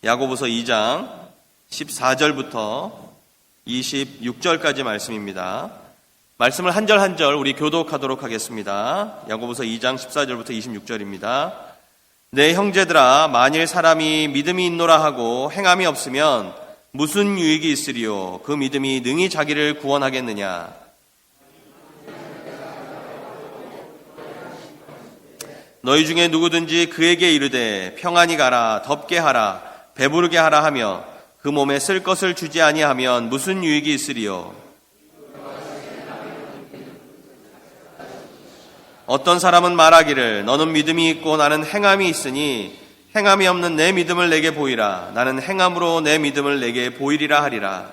야고보서 2장 14절부터 26절까지 말씀입니다. 말씀을 한 절 한 절 우리 교독하도록 하겠습니다. 야고보서 2장 14절부터 26절입니다. 내 형제들아, 만일 사람이 믿음이 있노라 하고 행함이 없으면 무슨 유익이 있으리요? 그 믿음이 능히 자기를 구원하겠느냐? 너희 중에 누구든지 그에게 이르되 평안히 가라, 덥게 하라, 배부르게 하라 하며 그 몸에 쓸 것을 주지 아니하면 무슨 유익이 있으리요? 어떤 사람은 말하기를 너는 믿음이 있고 나는 행함이 있으니 행함이 없는 내 믿음을 내게 보이라. 나는 행함으로 내 믿음을 내게 보이리라 하리라.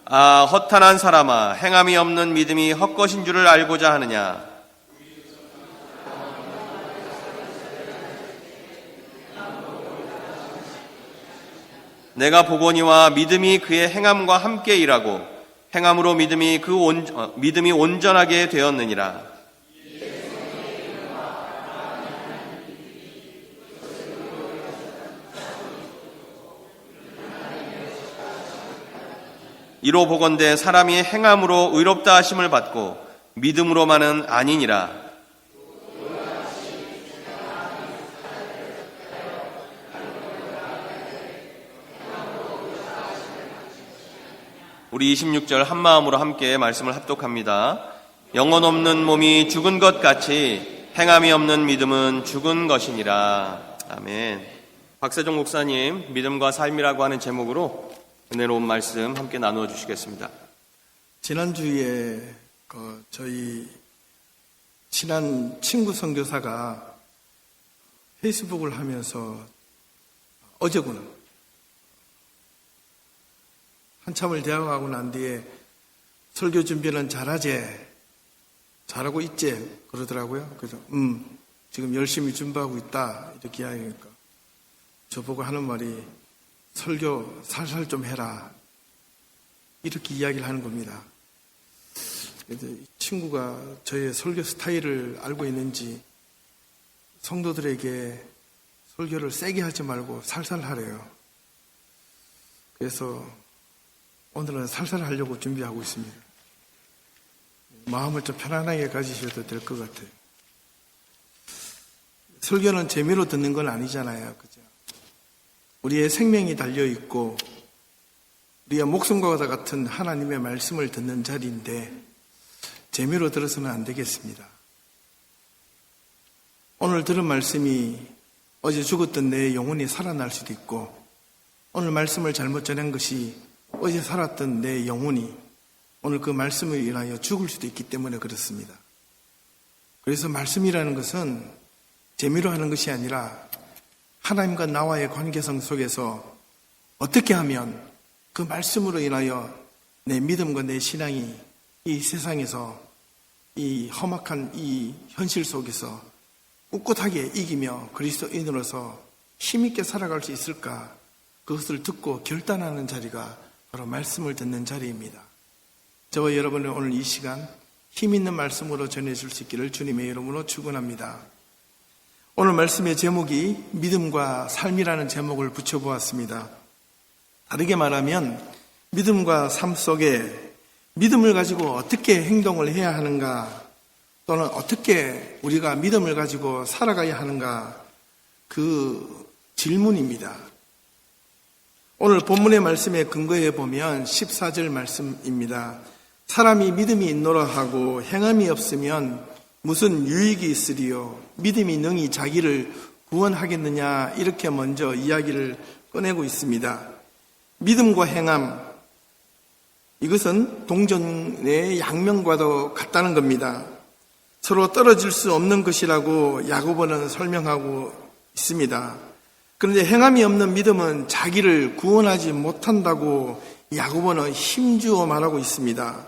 아, 허탄한 사람아, 행함이 없는 믿음이 헛것인 줄을 알고자 하느냐? 내가 보거니와 믿음이 그의 행함과 함께 일하고 행함으로 믿음이 믿음이 온전하게 되었느니라. 이로 보건대 사람이 행함으로 의롭다 하심을 받고 믿음으로만은 아니니라. 우리 26절 한마음으로 함께 말씀을 합독합니다. 영혼 없는 몸이 죽은 것 같이 행함이 없는 믿음은 죽은 것이니라. 아멘. 박세종 목사님, 믿음과 삶이라고 하는 제목으로 은혜로운 말씀 함께 나누어 주시겠습니다. 지난주에 저희 친한 친구 선교사가 페이스북을 하면서 어제구나 한참을 대화하고 난 뒤에 설교 준비는 잘하고 있지 그러더라고요. 그래서 지금 열심히 준비하고 있다 이렇게 이야기하니까 저보고 하는 말이 설교 살살 좀 해라 이렇게 이야기를 하는 겁니다. 그래서 이 친구가 저의 설교 스타일을 알고 있는지 성도들에게 설교를 세게 하지 말고 살살 하래요. 그래서 오늘은 살살 하려고 준비하고 있습니다. 마음을 좀 편안하게 가지셔도 될 것 같아요. 설교는 재미로 듣는 건 아니잖아요. 그죠? 우리의 생명이 달려있고 우리의 목숨과 같은 하나님의 말씀을 듣는 자리인데 재미로 들어서는 안 되겠습니다. 오늘 들은 말씀이 어제 죽었던 내 영혼이 살아날 수도 있고 오늘 말씀을 잘못 전한 것이 어제 살았던 내 영혼이 오늘 그 말씀을 인하여 죽을 수도 있기 때문에 그렇습니다. 그래서 말씀이라는 것은 재미로 하는 것이 아니라 하나님과 나와의 관계성 속에서 어떻게 하면 그 말씀으로 인하여 내 믿음과 내 신앙이 이 세상에서 이 험악한 이 현실 속에서 꿋꿋하게 이기며 그리스도인으로서 힘있게 살아갈 수 있을까? 그것을 듣고 결단하는 자리가 바로 말씀을 듣는 자리입니다. 저와 여러분은 오늘 이 시간 힘 있는 말씀으로 전해줄 수 있기를 주님의 이름으로 축원합니다. 오늘 말씀의 제목이 믿음과 삶이라는 제목을 붙여보았습니다. 다르게 말하면 믿음과 삶 속에 믿음을 가지고 어떻게 행동을 해야 하는가 또는 어떻게 우리가 믿음을 가지고 살아가야 하는가 그 질문입니다. 오늘 본문의 말씀에 근거해 보면 14절 말씀입니다. 사람이 믿음이 있노라 하고 행함이 없으면 무슨 유익이 있으리요? 믿음이 능히 자기를 구원하겠느냐? 이렇게 먼저 이야기를 꺼내고 있습니다. 믿음과 행함, 이것은 동전의 양면과도 같다는 겁니다. 서로 떨어질 수 없는 것이라고 야고보는 설명하고 있습니다. 그런데 행함이 없는 믿음은 자기를 구원하지 못한다고 야고보는 힘주어 말하고 있습니다.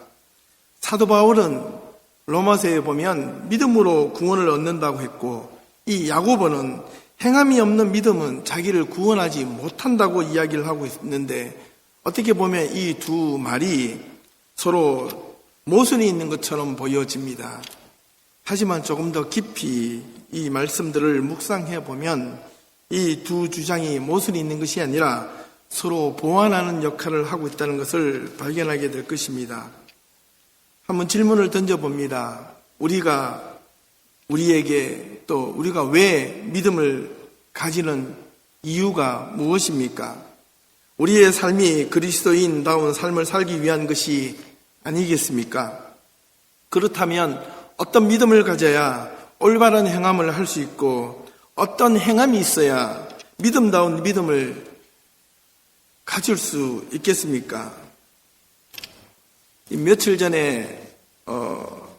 사도 바울은 로마서에 보면 믿음으로 구원을 얻는다고 했고 이 야고보는 행함이 없는 믿음은 자기를 구원하지 못한다고 이야기를 하고 있는데 어떻게 보면 이 두 말이 서로 모순이 있는 것처럼 보여집니다. 하지만 조금 더 깊이 이 말씀들을 묵상해 보면 이 두 주장이 모순이 있는 것이 아니라 서로 보완하는 역할을 하고 있다는 것을 발견하게 될 것입니다. 한번 질문을 던져봅니다. 우리에게 또 우리가 왜 믿음을 가지는 이유가 무엇입니까? 우리의 삶이 그리스도인다운 삶을 살기 위한 것이 아니겠습니까? 그렇다면 어떤 믿음을 가져야 올바른 행함을 할 수 있고 어떤 행함이 있어야 믿음다운 믿음을 가질 수 있겠습니까? 며칠 전에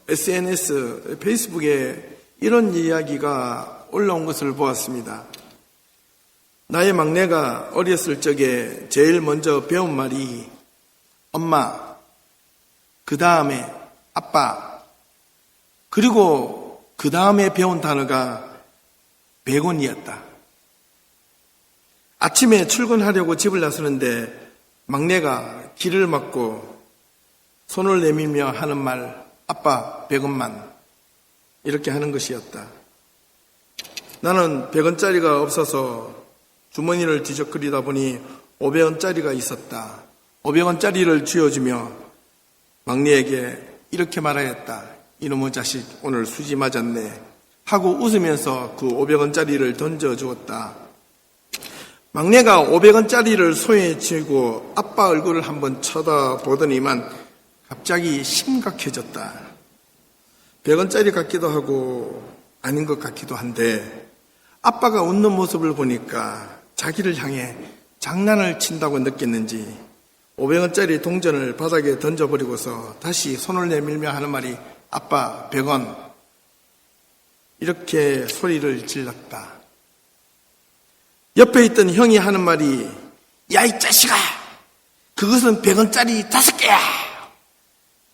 SNS, 페이스북에 이런 이야기가 올라온 것을 보았습니다. 나의 막내가 어렸을 적에 제일 먼저 배운 말이 엄마, 그 다음에 아빠, 그리고 그 다음에 배운 단어가 100원이었다. 아침에 출근하려고 집을 나서는데 막내가 길을 막고 손을 내밀며 하는 말, 아빠 100원만, 이렇게 하는 것이었다. 나는 100원짜리가 없어서 주머니를 뒤적거리다 보니 500원짜리가 있었다. 500원짜리를 쥐어주며 막내에게 이렇게 말하였다. 이놈의 자식 오늘 수지 맞았네 하고 웃으면서 그 500원짜리를 던져주었다. 막내가 500원짜리를 손에 쥐고 아빠 얼굴을 한번 쳐다보더니만 갑자기 심각해졌다. 100원짜리 같기도 하고 아닌 것 같기도 한데 아빠가 웃는 모습을 보니까 자기를 향해 장난을 친다고 느꼈는지 500원짜리 동전을 바닥에 던져버리고서 다시 손을 내밀며 하는 말이 아빠 100원, 이렇게 소리를 질렀다. 옆에 있던 형이 하는 말이 야 이 자식아, 그것은 100원짜리 5개야,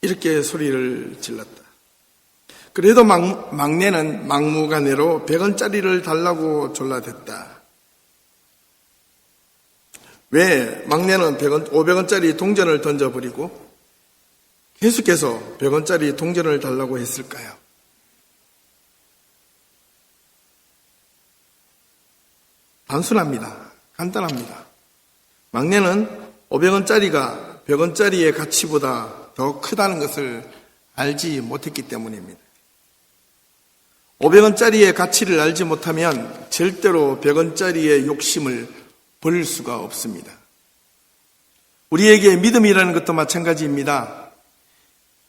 이렇게 소리를 질렀다. 그래도 막내는 막무가내로 100원짜리를 달라고 졸라댔다. 왜 막내는 500원짜리 동전을 던져버리고 계속해서 100원짜리 동전을 달라고 했을까요? 단순합니다. 간단합니다. 막내는 500원짜리가 100원짜리의 가치보다 더 크다는 것을 알지 못했기 때문입니다. 500원짜리의 가치를 알지 못하면 절대로 100원짜리의 욕심을 버릴 수가 없습니다. 우리에게 믿음이라는 것도 마찬가지입니다.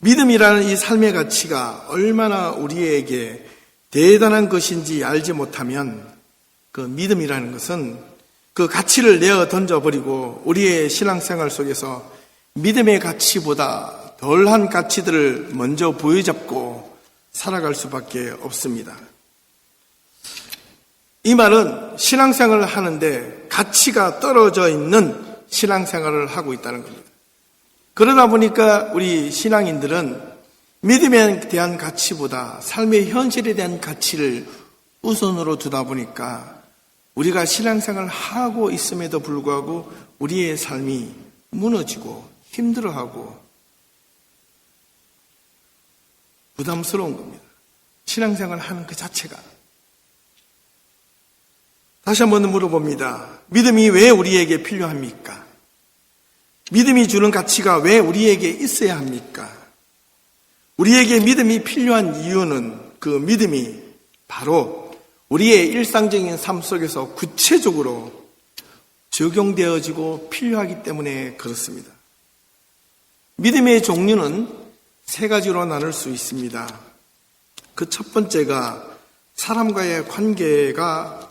믿음이라는 이 삶의 가치가 얼마나 우리에게 대단한 것인지 알지 못하면 그 믿음이라는 것은 그 가치를 내어 던져버리고 우리의 신앙생활 속에서 믿음의 가치보다 덜한 가치들을 먼저 부여잡고 살아갈 수밖에 없습니다. 이 말은 신앙생활을 하는데 가치가 떨어져 있는 신앙생활을 하고 있다는 겁니다. 그러다 보니까 우리 신앙인들은 믿음에 대한 가치보다 삶의 현실에 대한 가치를 우선으로 두다 보니까 우리가 신앙생활을 하고 있음에도 불구하고 우리의 삶이 무너지고 힘들어하고 부담스러운 겁니다. 신앙생활을 하는 그 자체가. 다시 한번 물어봅니다. 믿음이 왜 우리에게 필요합니까? 믿음이 주는 가치가 왜 우리에게 있어야 합니까? 우리에게 믿음이 필요한 이유는 그 믿음이 바로 우리의 일상적인 삶 속에서 구체적으로 적용되어지고 필요하기 때문에 그렇습니다. 믿음의 종류는 3가지로 나눌 수 있습니다. 그 첫 번째가 사람과의 관계가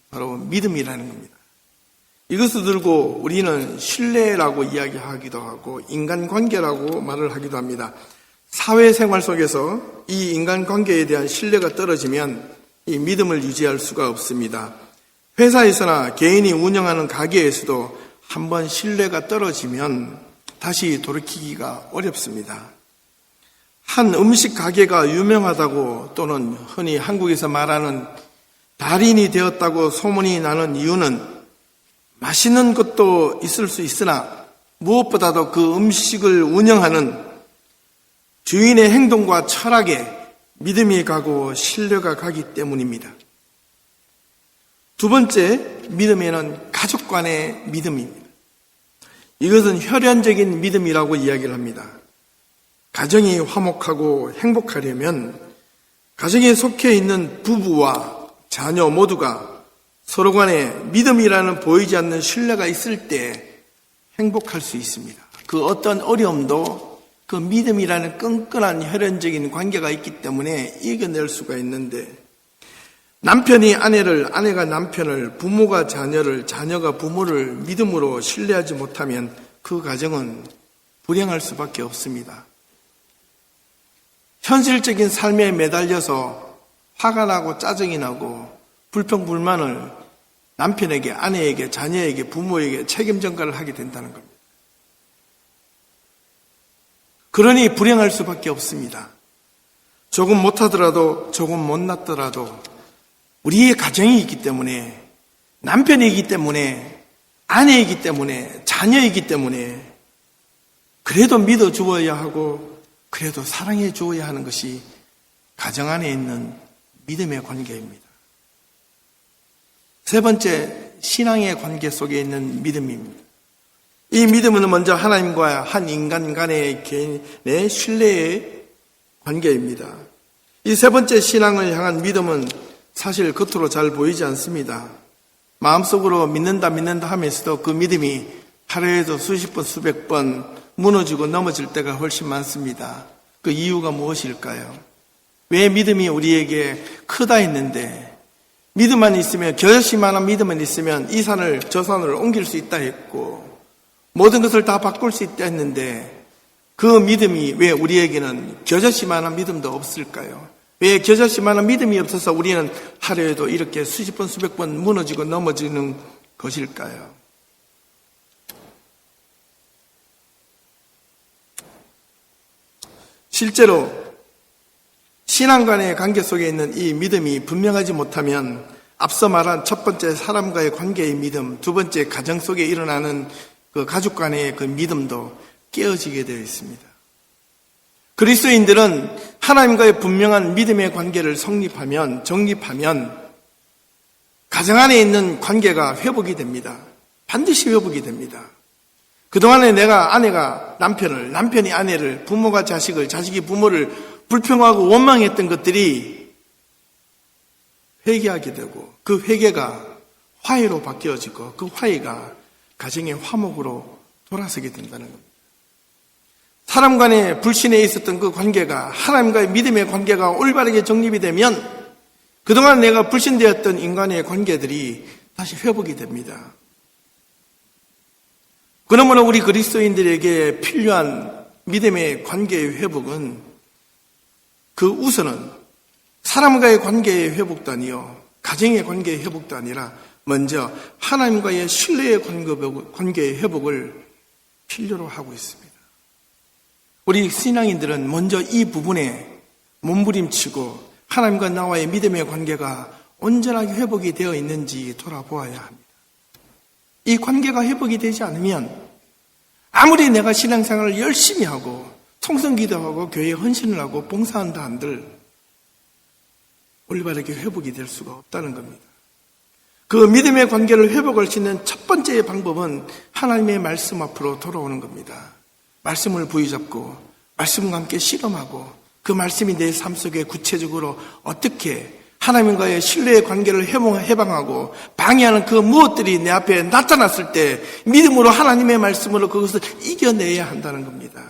바로 믿음이라는 겁니다. 이것을 들고 우리는 신뢰라고 이야기하기도 하고 인간관계라고 말을 하기도 합니다. 사회생활 속에서 이 인간관계에 대한 신뢰가 떨어지면 이 믿음을 유지할 수가 없습니다. 회사에서나 개인이 운영하는 가게에서도 한번 신뢰가 떨어지면 다시 돌이키기가 어렵습니다. 한 음식 가게가 유명하다고 또는 흔히 한국에서 말하는 달인이 되었다고 소문이 나는 이유는 맛있는 것도 있을 수 있으나 무엇보다도 그 음식을 운영하는 주인의 행동과 철학에 믿음이 가고 신뢰가 가기 때문입니다. 두 번째, 믿음에는 가족 간의 믿음입니다. 이것은 혈연적인 믿음이라고 이야기를 합니다. 가정이 화목하고 행복하려면 가정에 속해 있는 부부와 자녀 모두가 서로 간에 믿음이라는 보이지 않는 신뢰가 있을 때 행복할 수 있습니다. 그 어떤 어려움도 그 믿음이라는 끈끈한 혈연적인 관계가 있기 때문에 이겨낼 수가 있는데, 남편이 아내를, 아내가 남편을, 부모가 자녀를, 자녀가 부모를 믿음으로 신뢰하지 못하면 그 가정은 불행할 수밖에 없습니다. 현실적인 삶에 매달려서 화가 나고 짜증이 나고 불평불만을 남편에게, 아내에게, 자녀에게, 부모에게 책임 전가를 하게 된다는 겁니다. 그러니 불행할 수밖에 없습니다. 조금 못하더라도, 조금 못났더라도 우리의 가정이 있기 때문에, 남편이기 때문에, 아내이기 때문에, 자녀이기 때문에 그래도 믿어 주어야 하고 그래도 사랑해 주어야 하는 것이 가정 안에 있는 믿음의 관계입니다. 세 번째, 신앙의 관계 속에 있는 믿음입니다. 이 믿음은 먼저 하나님과 한 인간 간의 개인의 신뢰의 관계입니다. 이 세 번째 신앙을 향한 믿음은 사실 겉으로 잘 보이지 않습니다. 마음속으로 믿는다 하면서도 그 믿음이 하루에도 수십 번, 수백 번 무너지고 넘어질 때가 훨씬 많습니다. 그 이유가 무엇일까요? 왜 믿음이 우리에게 크다 했는데, 믿음만 있으면, 겨자씨만한 믿음만 있으면 이 산을 저 산으로 옮길 수 있다 했고 모든 것을 다 바꿀 수 있다 했는데, 그 믿음이 왜 우리에게는 겨자씨만한 믿음도 없을까요? 왜 겨자씨만한 믿음이 없어서 우리는 하루에도 이렇게 수십 번, 수백 번 무너지고 넘어지는 것일까요? 실제로 신앙 간의 관계 속에 있는 이 믿음이 분명하지 못하면 앞서 말한 첫 번째 사람과의 관계의 믿음, 두 번째 가정 속에 일어나는 그 가족 간의 그 믿음도 깨어지게 되어 있습니다. 그리스도인들은 하나님과의 분명한 믿음의 관계를 정립하면 가정 안에 있는 관계가 회복이 됩니다. 반드시 회복이 됩니다. 그동안에 아내가 남편을, 남편이 아내를, 부모가 자식을, 자식이 부모를 불평하고 원망했던 것들이 회개하게 되고 그 회개가 화해로 바뀌어지고 그 화해가 가정의 화목으로 돌아서게 된다는 겁니다. 사람 간의 불신에 있었던 그 관계가 하나님과의 믿음의 관계가 올바르게 정립이 되면 그동안 내가 불신되었던 인간의 관계들이 다시 회복이 됩니다. 그러므로 우리 그리스도인들에게 필요한 믿음의 관계의 회복은 그 우선은 사람과의 관계의 회복도 아니요, 가정의 관계의 회복도 아니라 먼저 하나님과의 신뢰의 관계의 회복을 필요로 하고 있습니다. 우리 신앙인들은 먼저 이 부분에 몸부림치고 하나님과 나와의 믿음의 관계가 온전하게 회복이 되어 있는지 돌아보아야 합니다. 이 관계가 회복이 되지 않으면 아무리 내가 신앙생활을 열심히 하고 통성기도하고 교회에 헌신을 하고 봉사한다 한들 올바르게 회복이 될 수가 없다는 겁니다. 그 믿음의 관계를 회복할 수 있는 첫 번째 방법은 하나님의 말씀 앞으로 돌아오는 겁니다. 말씀을 부여잡고 말씀과 함께 실험하고 그 말씀이 내 삶 속에 구체적으로 어떻게 하나님과의 신뢰의 관계를 해방하고 방해하는 그 무엇들이 내 앞에 나타났을 때 믿음으로 하나님의 말씀으로 그것을 이겨내야 한다는 겁니다.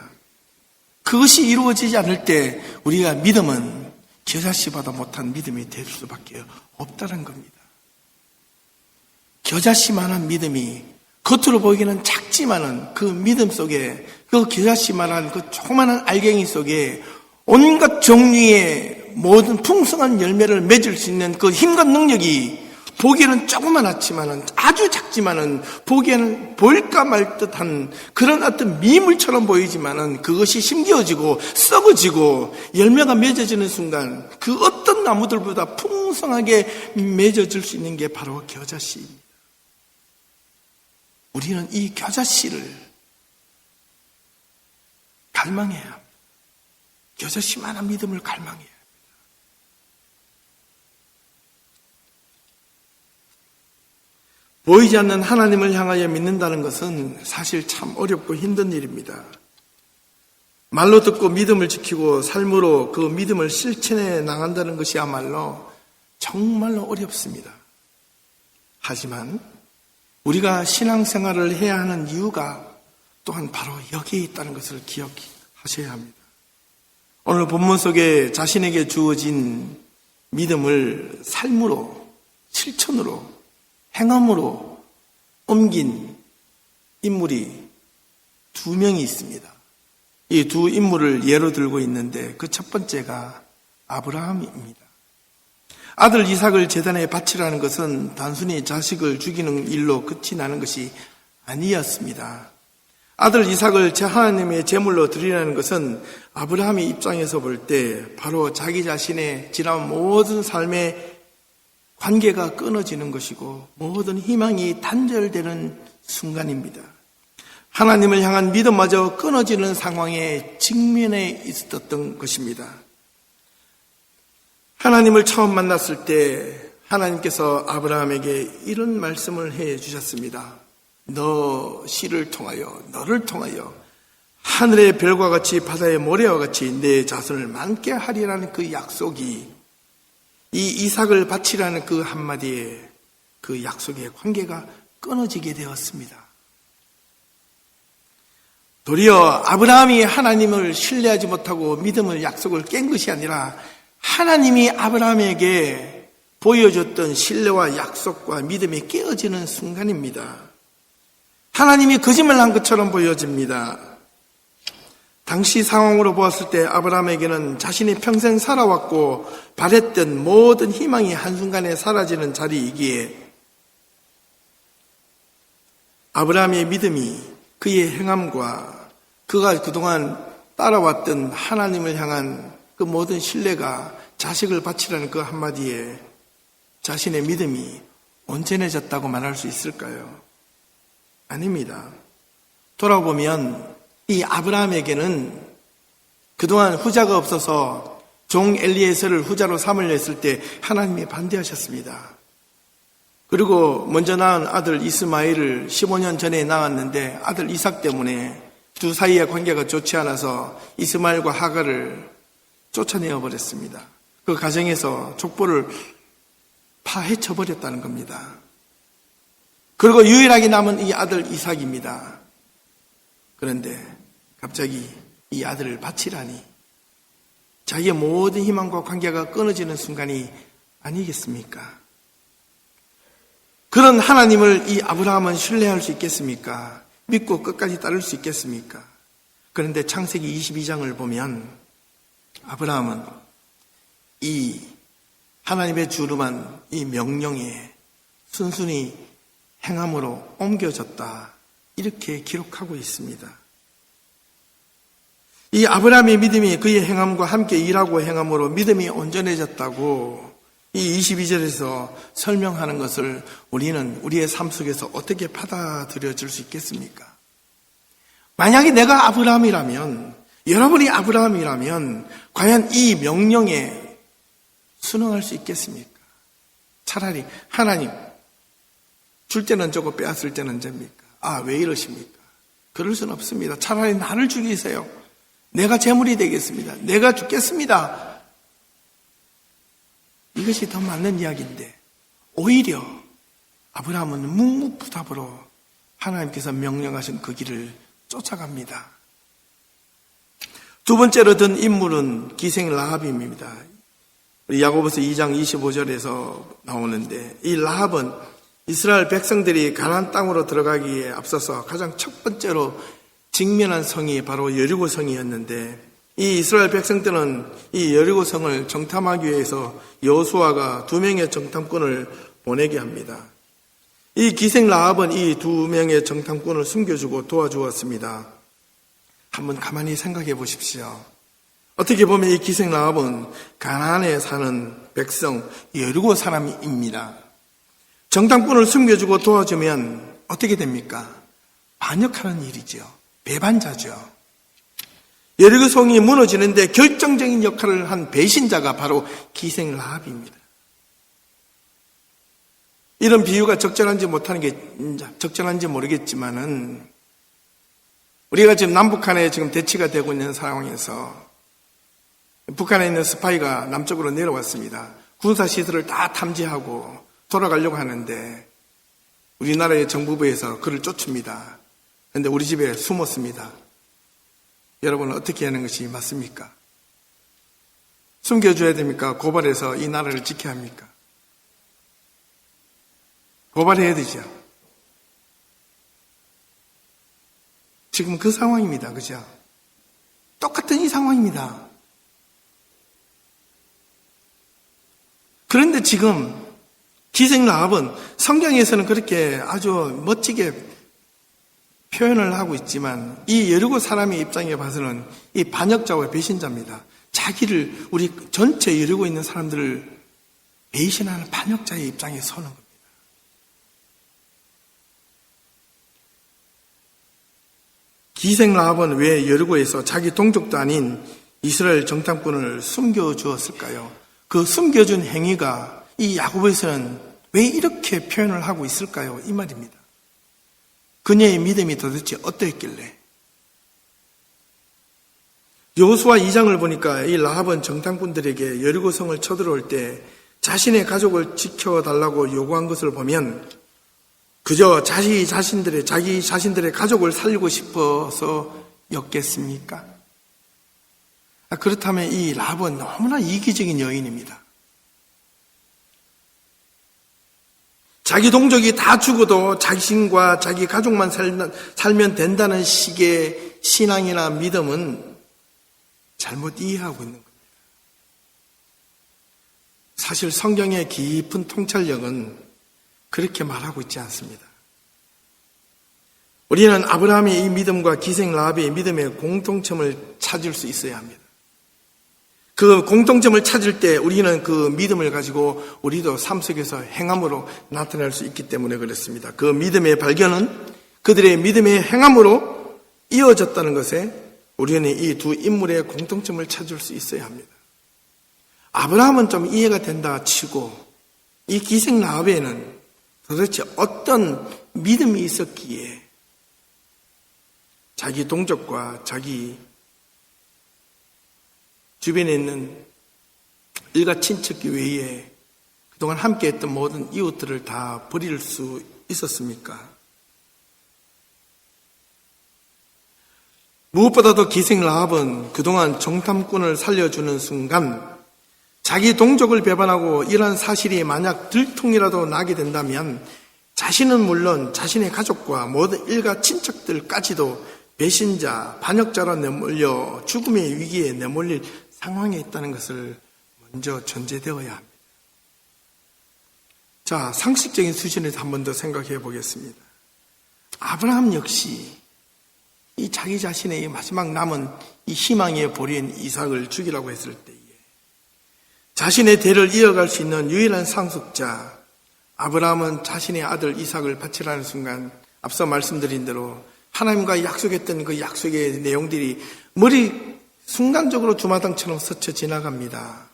그것이 이루어지지 않을 때 우리가 믿음은 겨자씨보다 못한 믿음이 될 수밖에 없다는 겁니다. 겨자씨만한 믿음이 겉으로 보이기는 작지만은 그 믿음 속에 그 겨자씨만한 그 조그마한 알갱이 속에 온갖 종류의 모든 풍성한 열매를 맺을 수 있는 그 힘과 능력이 보기에는 조그만하지만은 아주 작지만은 보기에는 보일까 말 듯한 그런 어떤 미물처럼 보이지만은 그것이 심겨지고 썩어지고 열매가 맺어지는 순간 그 어떤 나무들보다 풍성하게 맺어질 수 있는 게 바로 겨자씨입니다. 우리는 이 겨자씨를 갈망해야 합니다. 겨자씨만한 믿음을 갈망해야 합니다. 보이지 않는 하나님을 향하여 믿는다는 것은 사실 참 어렵고 힘든 일입니다. 말로 듣고 믿음을 지키고 삶으로 그 믿음을 실천해 나간다는 것이야말로 정말로 어렵습니다. 하지만 우리가 신앙생활을 해야 하는 이유가 또한 바로 여기에 있다는 것을 기억하셔야 합니다. 오늘 본문 속에 자신에게 주어진 믿음을 삶으로, 실천으로, 행함으로 옮긴 인물이 두 명이 있습니다. 이 두 인물을 예로 들고 있는데 그 첫 번째가 아브라함입니다. 아들 이삭을 제단에 바치라는 것은 단순히 자식을 죽이는 일로 끝이 나는 것이 아니었습니다. 아들 이삭을 하나님의 제물로 드리라는 것은 아브라함의 입장에서 볼 때 바로 자기 자신의 지난 모든 삶의 관계가 끊어지는 것이고 모든 희망이 단절되는 순간입니다. 하나님을 향한 믿음마저 끊어지는 상황에 직면해 있었던 것입니다. 하나님을 처음 만났을 때 하나님께서 아브라함에게 이런 말씀을 해 주셨습니다. 너 씨를 통하여, 너를 통하여 하늘의 별과 같이 바다의 모래와 같이 내 자손을 많게 하리라는 그 약속이 이 이삭을 바치라는 그 한마디에 그 약속의 관계가 끊어지게 되었습니다. 도리어 아브라함이 하나님을 신뢰하지 못하고 믿음을 약속을 깬 것이 아니라 하나님이 아브라함에게 보여줬던 신뢰와 약속과 믿음이 깨어지는 순간입니다. 하나님이 거짓말한 것처럼 보여집니다. 당시 상황으로 보았을 때 아브라함에게는 자신이 평생 살아왔고 바랬던 모든 희망이 한순간에 사라지는 자리이기에 아브라함의 믿음이 그의 행함과 그가 그동안 따라왔던 하나님을 향한 그 모든 신뢰가 자식을 바치라는 그 한마디에 자신의 믿음이 온전해졌다고 말할 수 있을까요? 아닙니다. 돌아보면 이 아브라함에게는 그동안 후자가 없어서 종 엘리에셀을 후자로 삼으려 했을 때 하나님이 반대하셨습니다. 그리고 먼저 낳은 아들 이스마엘을 15년 전에 낳았는데 아들 이삭 때문에 두 사이의 관계가 좋지 않아서 이스마엘과 하갈을 쫓아내어 버렸습니다. 그 가정에서 족보를 파헤쳐 버렸다는 겁니다. 그리고 유일하게 남은 이 아들 이삭입니다. 그런데 갑자기 이 아들을 바치라니 자기의 모든 희망과 관계가 끊어지는 순간이 아니겠습니까? 그런 하나님을 이 아브라함은 신뢰할 수 있겠습니까? 믿고 끝까지 따를 수 있겠습니까? 그런데 창세기 22장을 보면 아브라함은 이 하나님의 주름한 이 명령에 순순히 행함으로 옮겨졌다. 이렇게 기록하고 있습니다. 이 아브라함의 믿음이 그의 행함과 함께 일하고 행함으로 믿음이 온전해졌다고 이 22절에서 설명하는 것을 우리는 우리의 삶 속에서 어떻게 받아들여질 수 있겠습니까? 만약에 내가 아브라함이라면, 여러분이 아브라함이라면 과연 이 명령에 순응할 수 있겠습니까? 차라리 하나님 줄 때는 저거 빼앗을 때는 접니까? 왜 이러십니까? 그럴 수는 없습니다. 차라리 나를 죽이세요. 내가 제물이 되겠습니다. 내가 죽겠습니다. 이것이 더 맞는 이야기인데 오히려 아브라함은 묵묵부답으로 하나님께서 명령하신 그 길을 쫓아갑니다. 두 번째로 든 인물은 기생 라합입니다. 우리 야고보서 2장 25절에서 나오는데 이 라합은 이스라엘 백성들이 가나안 땅으로 들어가기에 앞서서 가장 첫 번째로 직면한 성이 바로 여리고 성이었는데 이 이스라엘 백성들은 이 여리고 성을 정탐하기 위해서 여호수아가 2명의 정탐꾼을 보내게 합니다. 이 기생 라합은 이 2명의 정탐꾼을 숨겨주고 도와주었습니다. 한번 가만히 생각해 보십시오. 어떻게 보면 이 기생 라합은 가나안에 사는 백성 여리고 사람입니다. 정탐꾼을 숨겨주고 도와주면 어떻게 됩니까? 반역하는 일이죠. 배반자죠. 여리고 성이 무너지는데 결정적인 역할을 한 배신자가 바로 기생 라합입니다. 이런 비유가 적절한지 적절한지 모르겠지만은 우리가 지금 남북한에 지금 대치가 되고 있는 상황에서 북한에 있는 스파이가 남쪽으로 내려왔습니다. 군사시설을 다 탐지하고 돌아가려고 하는데 우리나라의 정부부에서 그를 쫓습니다. 그런데 우리 집에 숨었습니다. 여러분은 어떻게 하는 것이 맞습니까? 숨겨줘야 됩니까? 고발해서 이 나라를 지켜야 합니까? 고발해야 되죠. 지금 그 상황입니다. 그죠? 똑같은 이 상황입니다. 그런데 지금 기생 라합은 성경에서는 그렇게 아주 멋지게 표현을 하고 있지만 이 여리고 사람의 입장에 봐서는 이 반역자와 배신자입니다. 자기를 우리 전체 여리고 있는 사람들을 배신하는 반역자의 입장에 서는 겁니다. 기생 라합은 왜 여리고에서 자기 동족도 아닌 이스라엘 정탐꾼을 숨겨주었을까요? 그 숨겨준 행위가 이 야고보에서는 왜 이렇게 표현을 하고 있을까요? 이 말입니다. 그녀의 믿음이 도대체 어떠했길래? 여호수아 2장을 보니까 이 라합은 정탐꾼들에게 여리고성을 쳐들어올 때 자신의 가족을 지켜달라고 요구한 것을 보면 그저 자기 자신들의 가족을 살리고 싶어서 였겠습니까? 그렇다면 이 라합은 너무나 이기적인 여인입니다. 자기 동족이 다 죽어도 자신과 자기 가족만 살면 된다는 식의 신앙이나 믿음은 잘못 이해하고 있는 겁니다. 사실 성경의 깊은 통찰력은 그렇게 말하고 있지 않습니다. 우리는 아브라함의 이 믿음과 기생 라합의 믿음의 공통점을 찾을 수 있어야 합니다. 그 공통점을 찾을 때 우리는 그 믿음을 가지고 우리도 삶 속에서 행함으로 나타날 수 있기 때문에 그렇습니다. 그 믿음의 발견은 그들의 믿음의 행함으로 이어졌다는 것에 우리는 이 두 인물의 공통점을 찾을 수 있어야 합니다. 아브라함은 좀 이해가 된다 치고 이 기생 라합에는 도대체 어떤 믿음이 있었기에 자기 동족과 자기 주변에 있는 일가 친척 외에 그동안 함께했던 모든 이웃들을 다 버릴 수 있었습니까? 무엇보다도 기생 라합은 그동안 정탐꾼을 살려주는 순간 자기 동족을 배반하고 이러한 사실이 만약 들통이라도 나게 된다면 자신은 물론 자신의 가족과 모든 일가 친척들까지도 배신자, 반역자로 내몰려 죽음의 위기에 내몰릴 상황에 있다는 것을 먼저 전제되어야 합니다. 자, 상식적인 수준에서 한 번 더 생각해 보겠습니다. 아브라함 역시 이 자기 자신의 마지막 남은 이 희망의 보리인 이삭을 죽이라고 했을 때에 자신의 대를 이어갈 수 있는 유일한 상속자 아브라함은 자신의 아들 이삭을 바치라는 순간 앞서 말씀드린 대로 하나님과 약속했던 그 약속의 내용들이 머리 순간적으로 주마등처럼 스쳐 지나갑니다.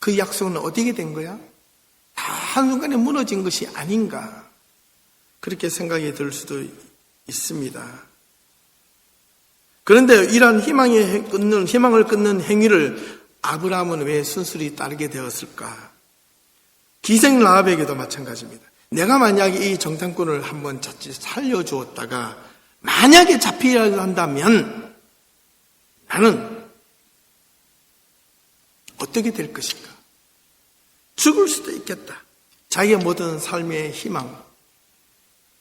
그 약속은 어디게 된 거야? 다 한순간에 무너진 것이 아닌가 그렇게 생각이 들 수도 있습니다. 그런데 이러한 희망을 끊는 행위를 아브라함은 왜 순순히 따르게 되었을까? 기생 라합에게도 마찬가지입니다. 내가 만약에 이 정탐꾼을 한번 자칫 살려주었다가 만약에 잡히려 한다면 나는 어떻게 될 것인가? 죽을 수도 있겠다. 자기의 모든 삶의 희망,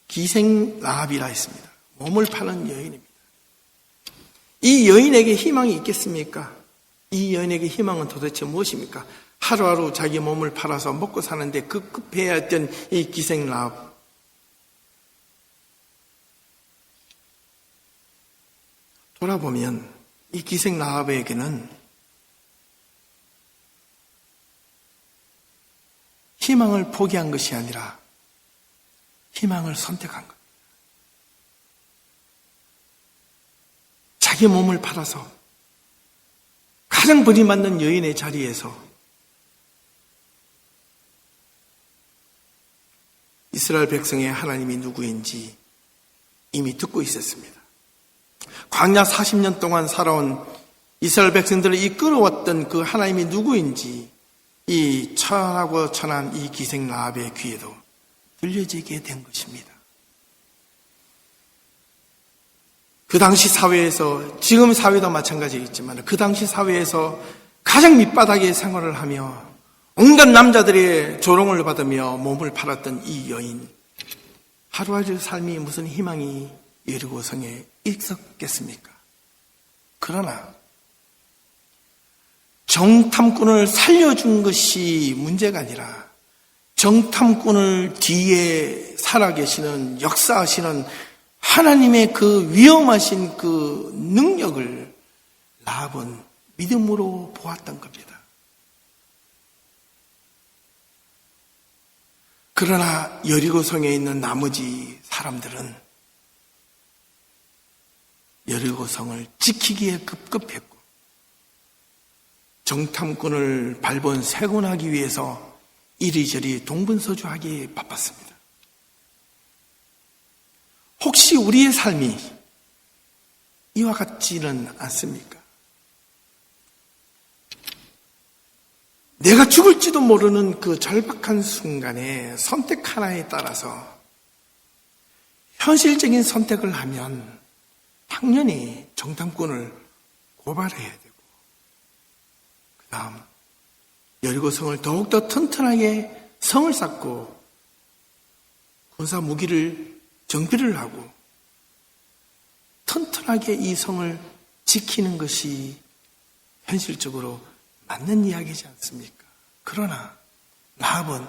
기생 라합이라 했습니다. 몸을 파는 여인입니다. 이 여인에게 희망이 있겠습니까? 이 여인에게 희망은 도대체 무엇입니까? 하루하루 자기 몸을 팔아서 먹고 사는데 급급해야 했던 이 기생 라합. 돌아보면 이 기생 라합에게는 희망을 포기한 것이 아니라 희망을 선택한 겁니다. 자기 몸을 팔아서 가장 버림받는 여인의 자리에서 이스라엘 백성의 하나님이 누구인지 이미 듣고 있었습니다. 광야 40년 동안 살아온 이스라엘 백성들을 이끌어왔던 그 하나님이 누구인지 이 천하고 천한 이 기생 라합의 귀에도 들려지게 된 것입니다. 그 당시 사회에서, 지금 사회도 마찬가지겠지만 그 당시 사회에서 가장 밑바닥에 생활을 하며 온갖 남자들의 조롱을 받으며 몸을 팔았던 이 여인, 하루아주 삶이 무슨 희망이 여리고성에 있었겠습니까? 그러나 정탐꾼을 살려준 것이 문제가 아니라 정탐꾼을 뒤에 살아계시는, 역사하시는 하나님의 그 위험하신 그 능력을 라합은 믿음으로 보았던 겁니다. 그러나 여리고성에 있는 나머지 사람들은 여리고성을 지키기에 급급했고 정탐꾼을 발본세곤하기 위해서 이리저리 동분서주하기에 바빴습니다. 혹시 우리의 삶이 이와 같지는 않습니까? 내가 죽을지도 모르는 그 절박한 순간에 선택 하나에 따라서 현실적인 선택을 하면 당연히 정탐꾼을 고발해야 되고, 그 다음 여리고성을 더욱더 튼튼하게 성을 쌓고 군사 무기를 정비를 하고 튼튼하게 이 성을 지키는 것이 현실적으로 맞는 이야기지 않습니까? 그러나 라합은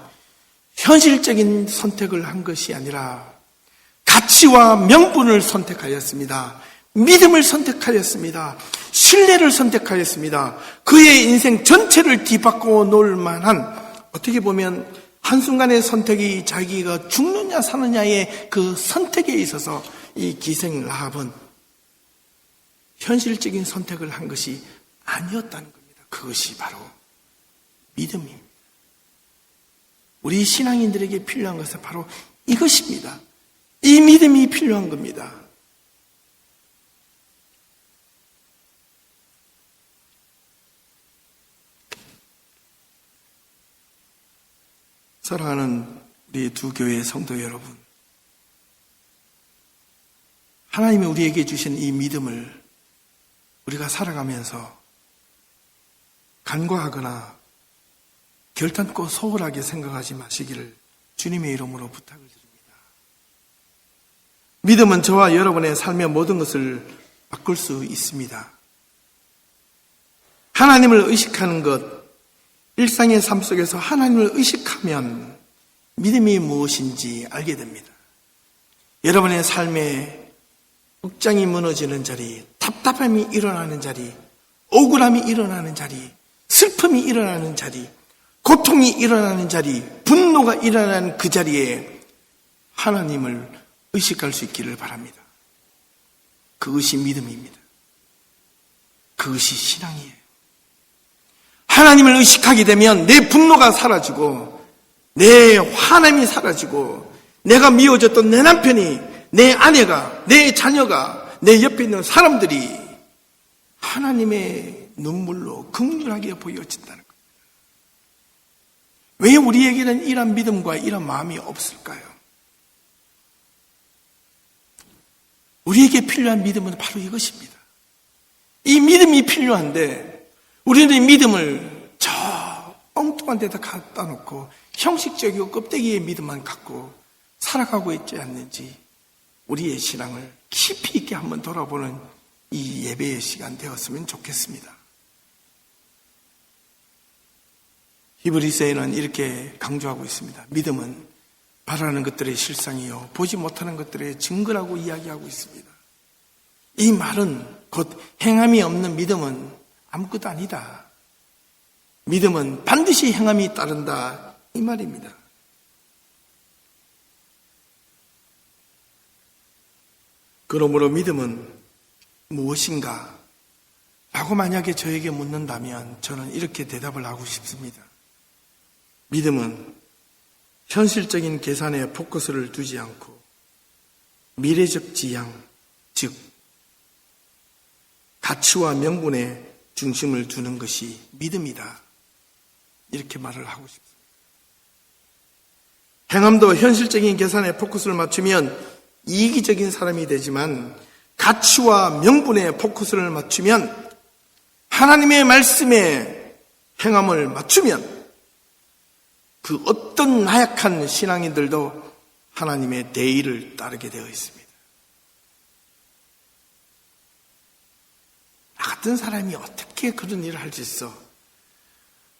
현실적인 선택을 한 것이 아니라 가치와 명분을 선택하였습니다. 믿음을 선택하였습니다. 신뢰를 선택하였습니다. 그의 인생 전체를 뒤바꿔 놓을 만한, 어떻게 보면 한순간의 선택이 자기가 죽느냐 사느냐의 그 선택에 있어서 이 기생 라합은 현실적인 선택을 한 것이 아니었다는 겁니다. 그것이 바로 믿음입니다. 우리 신앙인들에게 필요한 것은 바로 이것입니다. 이 믿음이 필요한 겁니다. 사랑하는 우리 두 교회의 성도 여러분, 하나님이 우리에게 주신 이 믿음을 우리가 살아가면서 간과하거나 결단코 소홀하게 생각하지 마시기를 주님의 이름으로 부탁을 드립니다. 믿음은 저와 여러분의 삶의 모든 것을 바꿀 수 있습니다. 하나님을 의식하는 것, 일상의 삶 속에서 하나님을 의식하면 믿음이 무엇인지 알게 됩니다. 여러분의 삶에 억장이 무너지는 자리, 답답함이 일어나는 자리, 억울함이 일어나는 자리, 슬픔이 일어나는 자리, 고통이 일어나는 자리, 분노가 일어나는 그 자리에 하나님을 의식할 수 있기를 바랍니다. 그것이 믿음입니다. 그것이 신앙이에요. 하나님을 의식하게 되면 내 분노가 사라지고 내 화남이 사라지고 내가 미워졌던 내 남편이, 내 아내가, 내 자녀가, 내 옆에 있는 사람들이 하나님의 눈물로 긍휼하게 보여진다는 겁니다. 왜 우리에게는 이런 믿음과 이런 마음이 없을까요? 우리에게 필요한 믿음은 바로 이것입니다. 이 믿음이 필요한데 우리는 믿음을 저 엉뚱한 데다 갖다 놓고 형식적이고 껍데기의 믿음만 갖고 살아가고 있지 않는지 우리의 신앙을 깊이 있게 한번 돌아보는 이 예배의 시간 되었으면 좋겠습니다. 히브리서에는 이렇게 강조하고 있습니다. 믿음은 바라는 것들의 실상이요 보지 못하는 것들의 증거라고 이야기하고 있습니다. 이 말은 곧 행함이 없는 믿음은 아무것도 아니다. 믿음은 반드시 행함이 따른다, 이 말입니다. 그러므로 믿음은 무엇인가? 라고 만약에 저에게 묻는다면 저는 이렇게 대답을 하고 싶습니다. 믿음은 현실적인 계산에 포커스를 두지 않고 미래적 지향, 즉 가치와 명분에 중심을 두는 것이 믿음이다. 이렇게 말을 하고 싶습니다. 행함도 현실적인 계산에 포커스를 맞추면 이기적인 사람이 되지만 가치와 명분에 포커스를 맞추면 하나님의 말씀에 행함을 맞추면 그 어떤 나약한 신앙인들도 하나님의 대의를 따르게 되어 있습니다. 나 같은 사람이 어떻게 그런 일을 할 수 있어?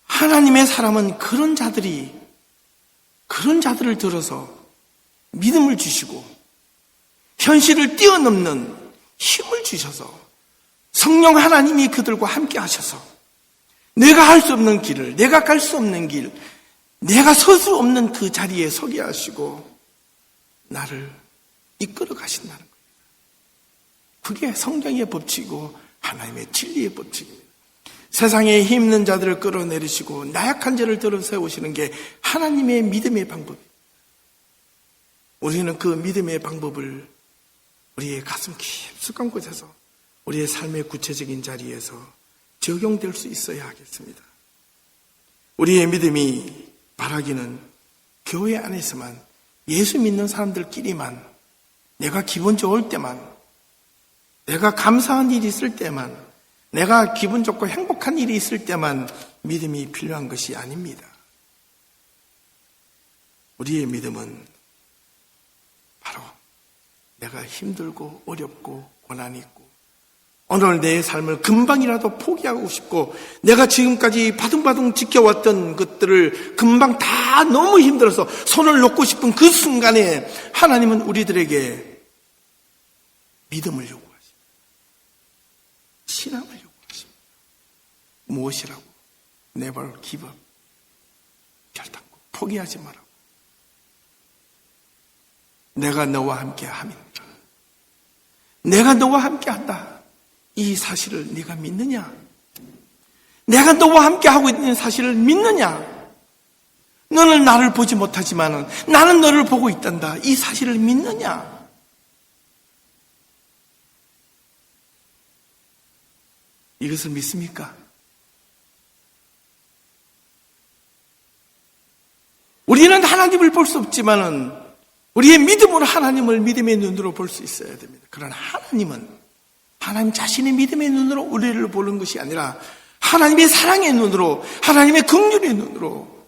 하나님의 사람은 그런 자들을 들어서 믿음을 주시고 현실을 뛰어넘는 힘을 주셔서 성령 하나님이 그들과 함께 하셔서 내가 할 수 없는 길을, 내가 갈 수 없는 길, 내가 설 수 없는 그 자리에 서게 하시고 나를 이끌어 가신다는 거예요. 그게 성경의 법칙이고 하나님의 진리의 법칙입니다. 세상에 힘있는 자들을 끌어내리시고 나약한 자를 들어 세우시는 게 하나님의 믿음의 방법입니다. 우리는 그 믿음의 방법을 우리의 가슴 깊숙한 곳에서 우리의 삶의 구체적인 자리에서 적용될 수 있어야 하겠습니다. 우리의 믿음이 바라기는 교회 안에서만 예수 믿는 사람들끼리만 내가 기분 좋을 때만 내가 감사한 일이 있을 때만 내가 기분 좋고 행복한 일이 있을 때만 믿음이 필요한 것이 아닙니다. 우리의 믿음은 바로 내가 힘들고 어렵고 고난이 있고 오늘 내 삶을 금방이라도 포기하고 싶고 내가 지금까지 바둥바둥 지켜왔던 것들을 금방 다 너무 힘들어서 손을 놓고 싶은 그 순간에 하나님은 우리들에게 믿음을 요구하십니다. 신앙을 요구하십니다. 무엇이라고? Never give up. 결단코 포기하지 마라고. 내가 너와 함께 함이니라. 내가 너와 함께 한다. 이 사실을 네가 믿느냐? 내가 너와 함께 하고 있는 사실을 믿느냐? 너는 나를 보지 못하지만 나는 너를 보고 있단다. 이 사실을 믿느냐? 이것을 믿습니까? 우리는 하나님을 볼 수 없지만은 우리의 믿음으로 하나님을 믿음의 눈으로 볼 수 있어야 됩니다. 그러나 하나님은 하나님 자신의 믿음의 눈으로 우리를 보는 것이 아니라 하나님의 사랑의 눈으로 하나님의 긍휼의 눈으로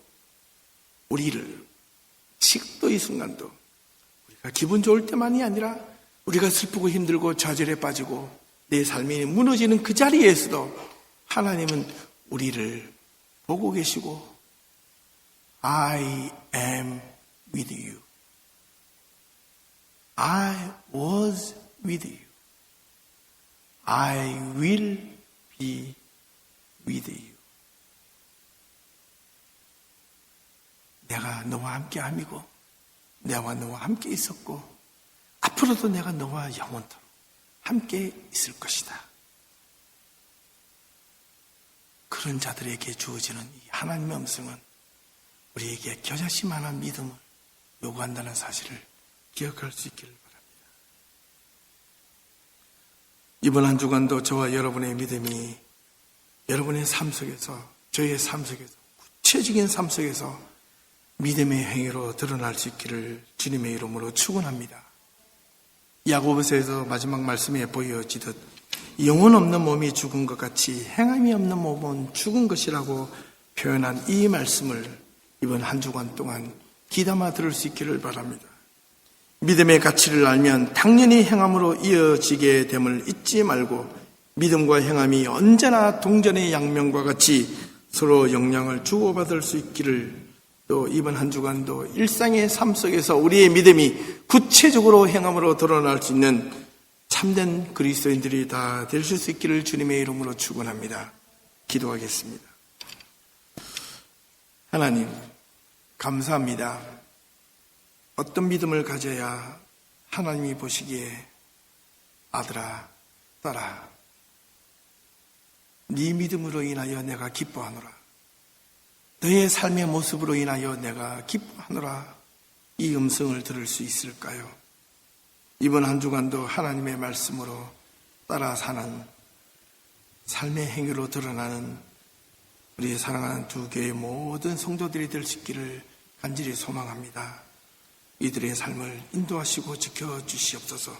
우리를 지금도 이 순간도 우리가 기분 좋을 때만이 아니라 우리가 슬프고 힘들고 좌절에 빠지고 내 삶이 무너지는 그 자리에서도 하나님은 우리를 보고 계시고 I am with you. I was with you. I will be with you. 내가 너와 함께 함이고 내가 너와 함께 있었고 앞으로도 내가 너와 영원토록 함께 있을 것이다. 그런 자들에게 주어지는 이 하나님의 음성은 우리에게 겨자씨만한 믿음을 요구한다는 사실을 기억할 수 있기를 바랍니다. 이번 한 주간도 저와 여러분의 믿음이 여러분의 삶 속에서 저의 삶 속에서 구체적인 삶 속에서 믿음의 행위로 드러날 수 있기를 주님의 이름으로 축원합니다. 야고보서에서 마지막 말씀에 보여지듯 영혼 없는 몸이 죽은 것 같이 행함이 없는 몸은 죽은 것이라고 표현한 이 말씀을 이번 한 주간 동안 귀담아 들을 수 있기를 바랍니다. 믿음의 가치를 알면 당연히 행함으로 이어지게 됨을 잊지 말고 믿음과 행함이 언제나 동전의 양면과 같이 서로 영향을 주고받을 수 있기를 또 이번 한 주간도 일상의 삶 속에서 우리의 믿음이 구체적으로 행함으로 드러날 수 있는 참된 그리스도인들이 다 되실 수 있기를 주님의 이름으로 축원합니다. 기도하겠습니다. 하나님 감사합니다. 어떤 믿음을 가져야 하나님이 보시기에 아들아, 딸아, 네 믿음으로 인하여 내가 기뻐하노라. 너의 삶의 모습으로 인하여 내가 기뻐하노라. 이 음성을 들을 수 있을까요? 이번 한 주간도 하나님의 말씀으로 따라 사는 삶의 행위로 드러나는 우리 사랑하는 두 교회의 모든 성도들이 될 수 있기를 간절히 소망합니다. 이들의 삶을 인도하시고 지켜주시옵소서.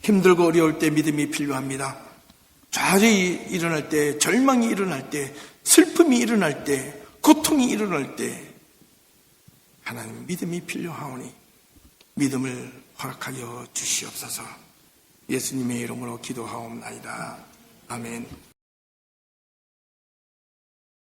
힘들고 어려울 때 믿음이 필요합니다. 좌절이 일어날 때, 절망이 일어날 때, 슬픔이 일어날 때, 고통이 일어날 때 하나님 믿음이 필요하오니 믿음을 허락하여 주시옵소서. 예수님의 이름으로 기도하옵나이다. 아멘.